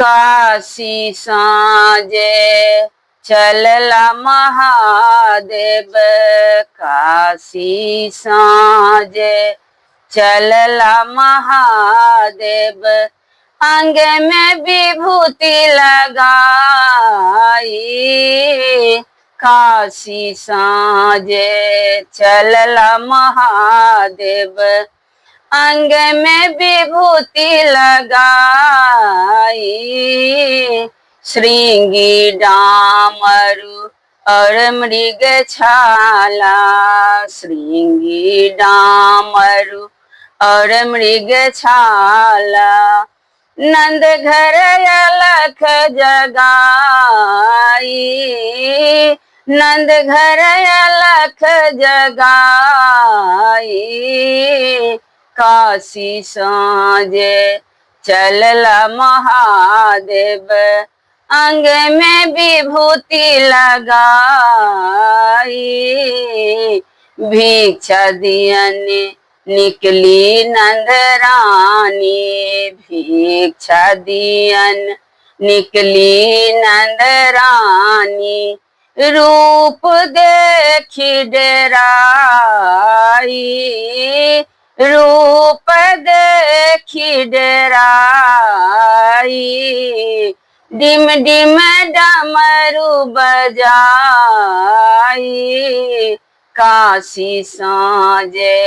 काशी साजे चलला महादेव, काशी साजे चलला महादेव। अंग में विभूति लगाई, काशी साजे चलला महादेव। अंग में विभूति लगाई, श्रृंगी डामरु और मृग छाला, श्रृंगी डामरु और मृग छाला। नंद घर अलख जगाई, नंद घर अलख जगाई, काशी साजे चलला महादेव। अंग में विभूति लगाई, भिक्षा दियन निकली नंदरानी, भिक्षा दियन निकली नंदरानी। रूप देखी डराई, रूप देखी डराई, डिम डिम डमरू बजाई, काशी साजे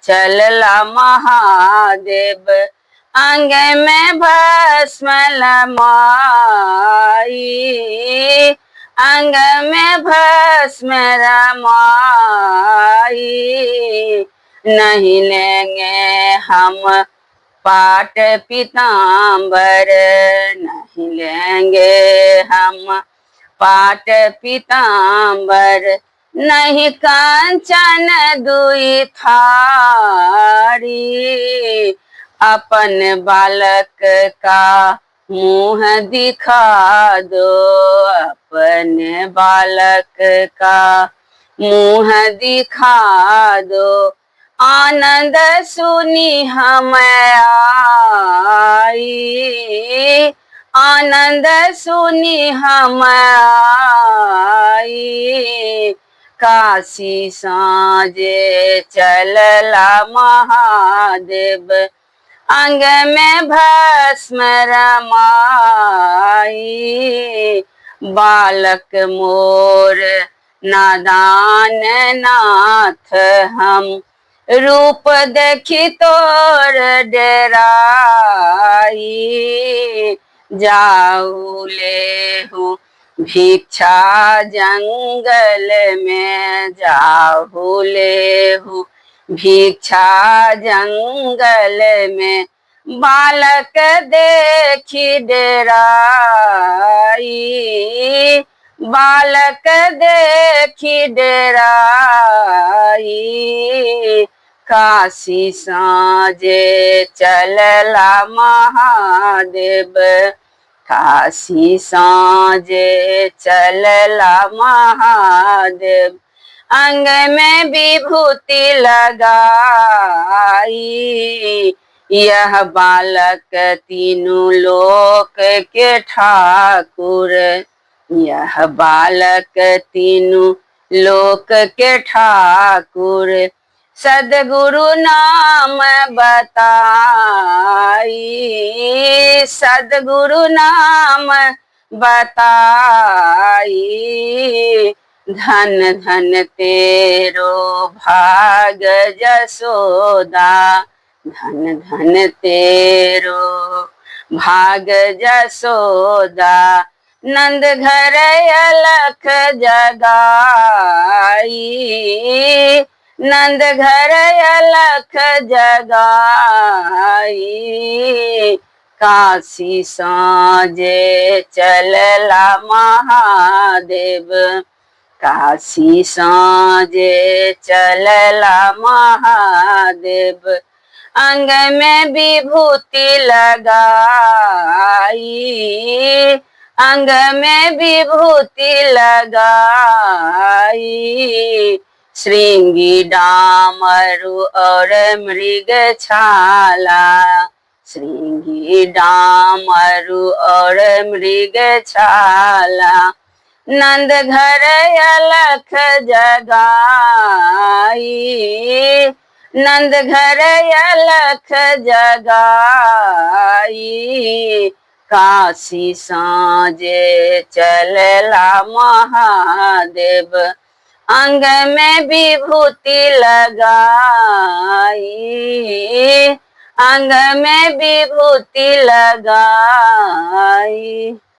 चलला महादेव। अंग में भस्म रमाई, अंग में भस्म रमाई। नहीं लेंगे हम पाट पीताम्बर, नहीं लेंगे हम पाट पीताम्बर। नहीं कांचन दुई थारी, अपन बालक का मुंह दिखा दो, अपने बालक का मुंह दिखा दो। आनंद सुनी हम आई, आनंद सुनी हम आई, काशी साजे चलला महादेव। अंग में भस्म रमाई, बालक मोर नादान नाथ हम। रूप देखी तोर डराई, जाऊ लेहू भिक्षा जंगल में, जाऊ लेहू भिक्षा जंगल में। बालक देखी डराई, बालक देखी डराई, काशी साजे चलला महादेव, काशी साजे चलला महादेव। अंग में विभूति लगाई, यह बालक तीनों लोक के ठाकुर, यह बालक तीनों लोक के ठाकुर। सदगुरु नाम बताई, सदगुरु नाम बताई। धन धन तेरो भाग जसोदा, धन धन तेरो भाग जसोदा। नंद घर अलख जगाई, नंद घर अलख जगाई, काशी साजे चलला महादेव, काशी साजे चलला महादेव। अंग में विभूति लगाई, अंग में विभूति लगाई। श्रृंगी डामरु और मृग छाला, श्रृंगी डामरु और मृग छाला नंद घर अलख जगाई नंद घर अलख जगाई काशी साँझे चलला महादेव अंग में विभूति लगाई अंग में विभूति लगाई।